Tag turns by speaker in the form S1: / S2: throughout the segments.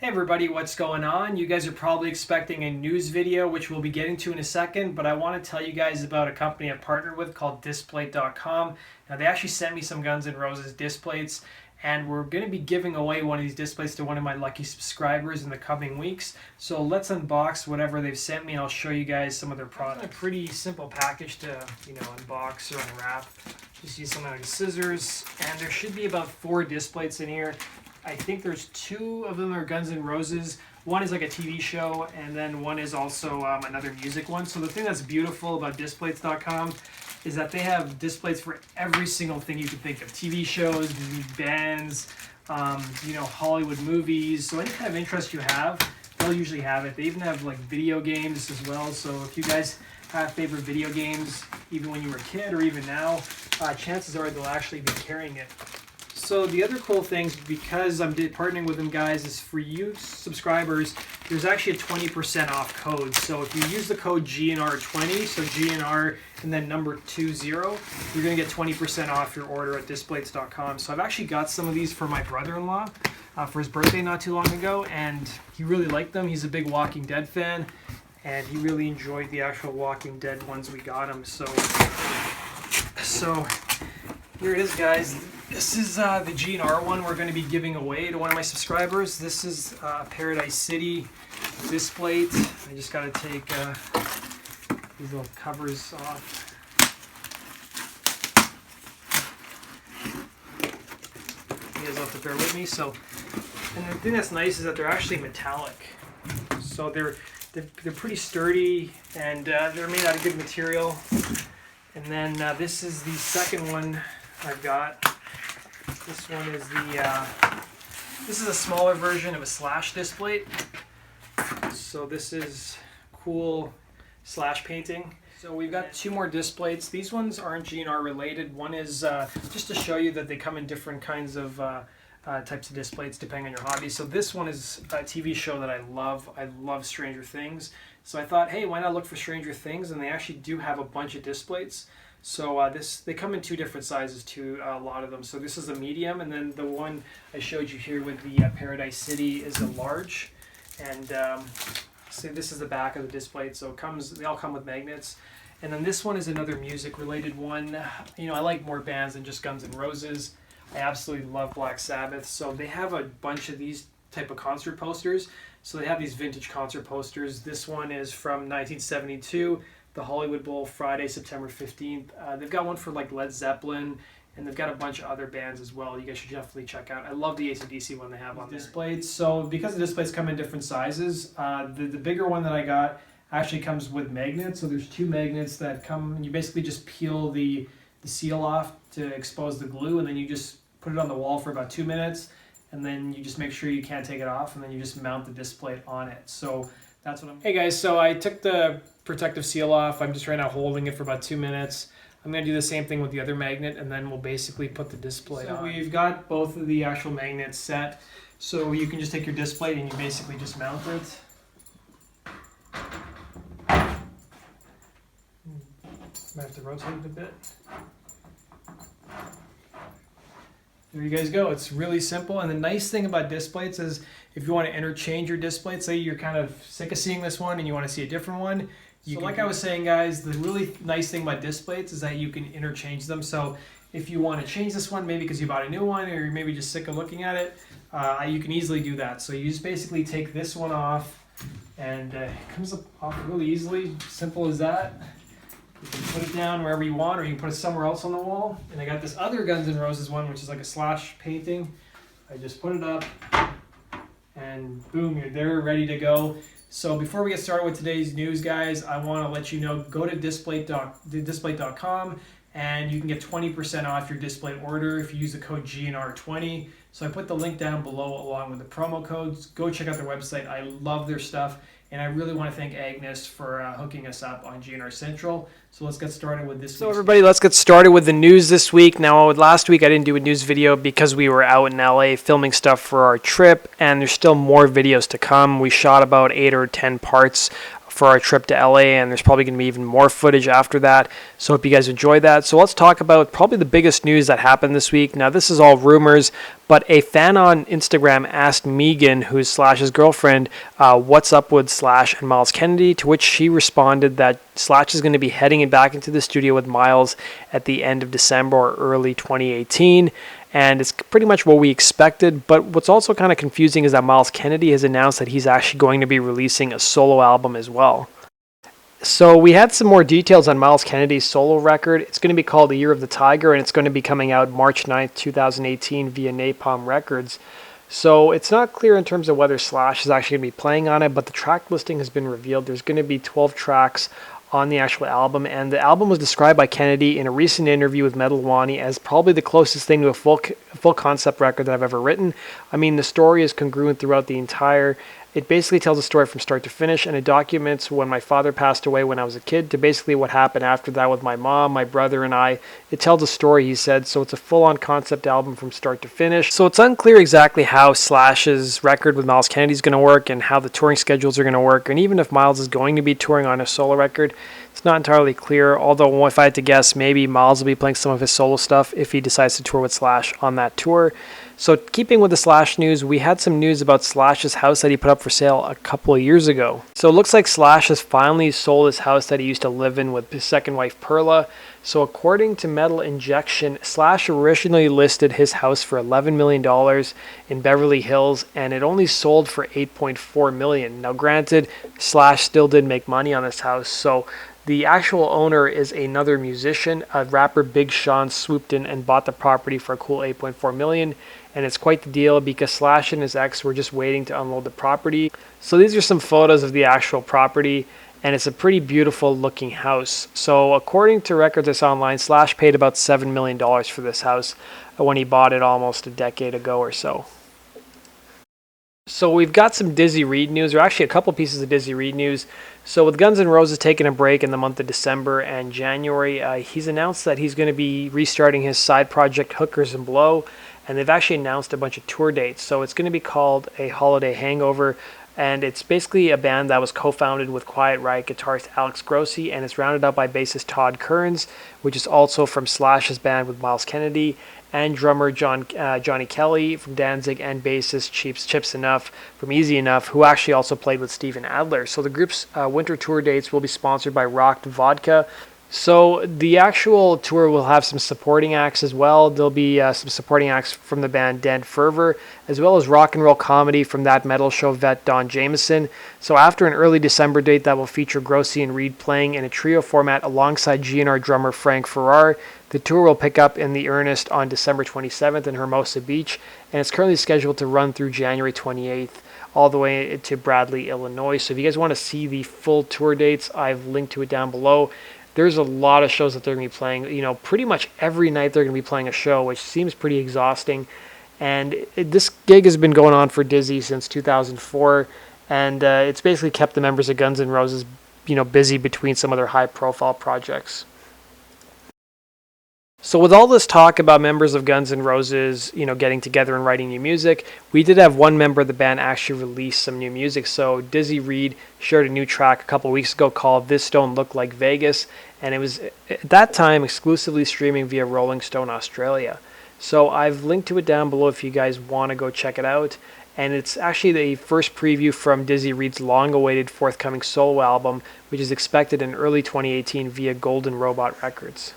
S1: Hey everybody, what's going on? You guys are probably expecting a news video, which we'll be getting to in a second, but I want to tell you guys about a company I've partnered with called Displate.com. Now they actually sent me some Guns N' Roses displays, and we're going to be giving away one of these displays to one of my lucky subscribers in the coming weeks. So let's unbox whatever they've sent me and I'll show you guys some of their products. A pretty simple package to, unbox or unwrap. Just use something like scissors, and there should be about 4 displays in here. I think there's 2 of them are Guns N' Roses. One is like a TV show, and then one is also another music one. So the thing that's beautiful about Displates.com is that they have displays for every single thing you can think of. TV shows, bands, Hollywood movies. So any kind of interest you have, they'll usually have it. They even have like video games as well. So if you guys have favorite video games, even when you were a kid or even now, chances are they'll actually be carrying it. So the other cool things, because I'm partnering with them guys, is for you subscribers, there's actually a 20% off code. So if you use the code GNR20, so GNR and then number 20, you're going to get 20% off your order at Displates.com. So I've actually got some of these for my brother-in-law for his birthday not too long ago, and he really liked them. He's a big Walking Dead fan, and he really enjoyed the actual Walking Dead ones we got him. So here it is, guys. This is the GNR one we're going to be giving away to one of my subscribers. This is Paradise City display. I just got to take these little covers off. You guys have to bear with me. And the thing that's nice is that they're actually metallic. So they're pretty sturdy, and they're made out of good material. And then this is the second one I've got. This one is this is a smaller version of a slash display. So this is cool slash painting. So we've got 2 more displays. These ones aren't GNR related. One is just to show you that they come in different kinds of types of displays depending on your hobby. So this one is a TV show that I love. I love Stranger Things. So I thought, hey, why not look for Stranger Things? And they actually do have a bunch of displays. So they come in 2 different sizes too, a lot of them. So this is a medium, and then the one I showed you here with the Paradise City is a large. And so this is the back of the display. So they all come with magnets. And then this one is another music-related one. I like more bands than just Guns N' Roses. I absolutely love Black Sabbath. So they have a bunch of these type of concert posters. So they have these vintage concert posters. This one is from 1972. The Hollywood Bowl, Friday, September 15th. They've got one for like Led Zeppelin, and they've got a bunch of other bands as well. You guys should definitely check out. I love the AC/DC one they have on displays. So because the displays come in different sizes, the bigger one that I got actually comes with magnets. So there's 2 magnets that come, and you basically just peel the seal off to expose the glue, and then you just put it on the wall for about 2 minutes, and then you just make sure you can't take it off, and then you just mount the display on it. So that's what Hey guys, so I took the protective seal off. I'm just right now holding it for about 2 minutes. I'm going to do the same thing with the other magnet, and then we'll basically put the display on. So we've got both of the actual magnets set. So you can just take your display and you basically just mount it. Might have to rotate it a bit. There you guys go. It's really simple. And the nice thing about displays is if you want to interchange your display, say you're kind of sick of seeing this one and you want to see a different one, like I was saying, guys, the really nice thing about displays is that you can interchange them. So if you want to change this one, maybe because you bought a new one or you're maybe just sick of looking at it, you can easily do that. So you just basically take this one off, and it comes off really easily. Simple as that. You can put it down wherever you want, or you can put it somewhere else on the wall. And I got this other Guns N' Roses one, which is like a slash painting. I just put it up, and boom, you're there, ready to go. So before we get started with today's news, guys, I want to let you know, go to Displate.com, and you can get 20% off your display order if you use the code GNR20. So I put the link down below along with the promo codes. Go check out their website. I love their stuff. And I really want to thank Agnes for hooking us up on GNR Central. So let's get started with this. So everybody, let's get started with the news this week. Now, last week I didn't do a news video because we were out in LA filming stuff for our trip, and there's still more videos to come. We shot about 8 or 10 parts for our trip to LA, and there's probably going to be even more footage after that. So hope you guys enjoyed that. So let's talk about probably the biggest news that happened this week. Now, this is all rumors, but a fan on Instagram asked Megan, who's Slash's girlfriend, what's up with Slash and Myles Kennedy, to which she responded that Slash is going to be heading back into the studio with Myles at the end of December or early 2018. And it's pretty much what we expected, but what's also kind of confusing is that Myles Kennedy has announced that he's actually going to be releasing a solo album as well. So we had some more details on Myles Kennedy's solo record. It's going to be called The Year of the Tiger, and it's going to be coming out March 9th, 2018 via Napalm Records. So it's not clear in terms of whether Slash is actually going to be playing on it, but the track listing has been revealed. There's going to be 12 tracks on the actual album, and the album was described by Kennedy in a recent interview with Metal Wani as probably the closest thing to a full concept record that I've ever written. I mean, the story is congruent throughout the entire. It basically tells a story from start to finish, and it documents when my father passed away when I was a kid to basically what happened after that with my mom, my brother, and I. It tells a story, he said, so it's a full-on concept album from start to finish. So it's unclear exactly how Slash's record with Myles Kennedy is going to work and how the touring schedules are going to work, and even if Myles is going to be touring on a solo record, it's not entirely clear, although if I had to guess, maybe Myles will be playing some of his solo stuff if he decides to tour with Slash on that tour. So keeping with the Slash news, we had some news about Slash's house that he put up for sale a couple of years ago. So it looks like Slash has finally sold his house that he used to live in with his second wife, Perla. So according to Metal Injection, Slash originally listed his house for $11 million in Beverly Hills, and it only sold for $8.4 million. Now granted, Slash still did make money on this house, so the actual owner is another musician. Rapper Big Sean swooped in and bought the property for a cool $8.4 million. And it's quite the deal because Slash and his ex were just waiting to unload the property. So these are some photos of the actual property, and it's a pretty beautiful looking house. So according to records I saw online, Slash paid about $7 million for this house when he bought it almost a decade ago or so. So we've got some Dizzy Reed news, or actually a couple pieces of Dizzy Reed news. So with Guns N' Roses taking a break in the month of December and January, he's announced that he's going to be restarting his side project Hookers and Blow, and they've actually announced a bunch of tour dates. So it's going to be called A Holiday Hangover, and it's basically a band that was co-founded with Quiet Riot guitarist Alex Grossi, and it's rounded up by bassist Todd Kearns, which is also from Slash's band with Myles Kennedy, and drummer Johnny Kelly from Danzig, and bassist Chips Enough from Easy Enough, who actually also played with Steven Adler. So the group's winter tour dates will be sponsored by Rocked Vodka. So the actual tour will have some supporting acts as well. There'll be some supporting acts from the band Dead Fervor, as well as rock and roll comedy from That Metal Show vet Don Jameson. So after an early December date that will feature Grossi and Reed playing in a trio format alongside GNR drummer Frank Farrar, the tour will pick up in the earnest on December 27th in Hermosa Beach, and it's currently scheduled to run through January 28th. All the way to Bradley, Illinois. So if you guys want to see the full tour dates, I've linked to it down below. There's a lot of shows that they're going to be playing. You know, pretty much every night they're going to be playing a show, which seems pretty exhausting. And this gig has been going on for Dizzy since 2004, and it's basically kept the members of Guns N' Roses, busy between some of their high-profile projects. So with all this talk about members of Guns N' Roses, getting together and writing new music, we did have one member of the band actually release some new music. So Dizzy Reed shared a new track a couple weeks ago called This Don't Look Like Vegas, and it was at that time exclusively streaming via Rolling Stone Australia. So I've linked to it down below if you guys want to go check it out. And it's actually the first preview from Dizzy Reed's long-awaited forthcoming solo album, which is expected in early 2018 via Golden Robot Records.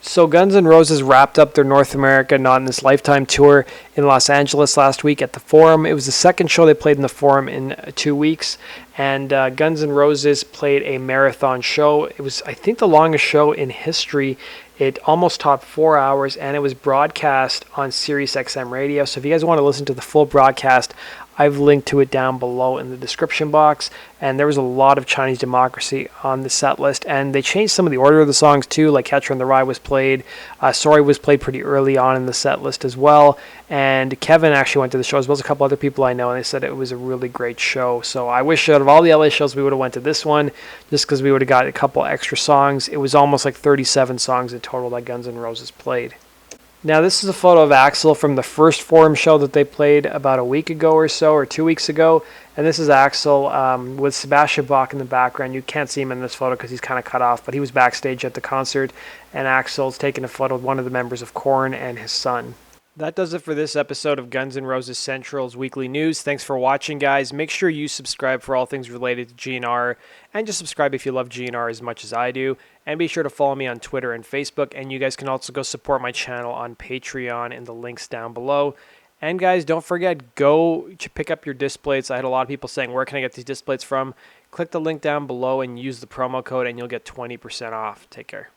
S1: So Guns N' Roses wrapped up their North America Not in This Lifetime tour in Los Angeles last week at the Forum. It was the second show they played in the Forum in 2 weeks, and Guns N' Roses played a marathon show. It was, I think, the longest show in history. It almost topped 4 hours, and it was broadcast on Sirius XM radio. So if you guys want to listen to the full broadcast, I've linked to it down below in the description box. And there was a lot of Chinese Democracy on the set list, and they changed some of the order of the songs too. Like Catcher in the Rye was played, Sorry was played pretty early on in the set list as well. And Kevin actually went to the show, as well as a couple other people I know, and they said it was a really great show. So I wish out of all the LA shows we would have went to this one, just because we would have got a couple extra songs. It was almost like 37 songs in total that Guns N' Roses played. Now this is a photo of Axel from the first Forum show that they played about a week ago or so, or 2 weeks ago. And this is Axel with Sebastian Bach in the background. You can't see him in this photo because he's kind of cut off, but he was backstage at the concert. And Axel's taking a photo with one of the members of Korn and his son. That does it for this episode of Guns N' Roses Central's Weekly News. Thanks for watching, guys. Make sure you subscribe for all things related to GNR, and just subscribe if you love GNR as much as I do. And be sure to follow me on Twitter and Facebook, and you guys can also go support my channel on Patreon in the links down below. And guys, don't forget, go to pick up your displays. I had a lot of people saying, where can I get these displays from? Click the link down below and use the promo code, and you'll get 20% off. Take care.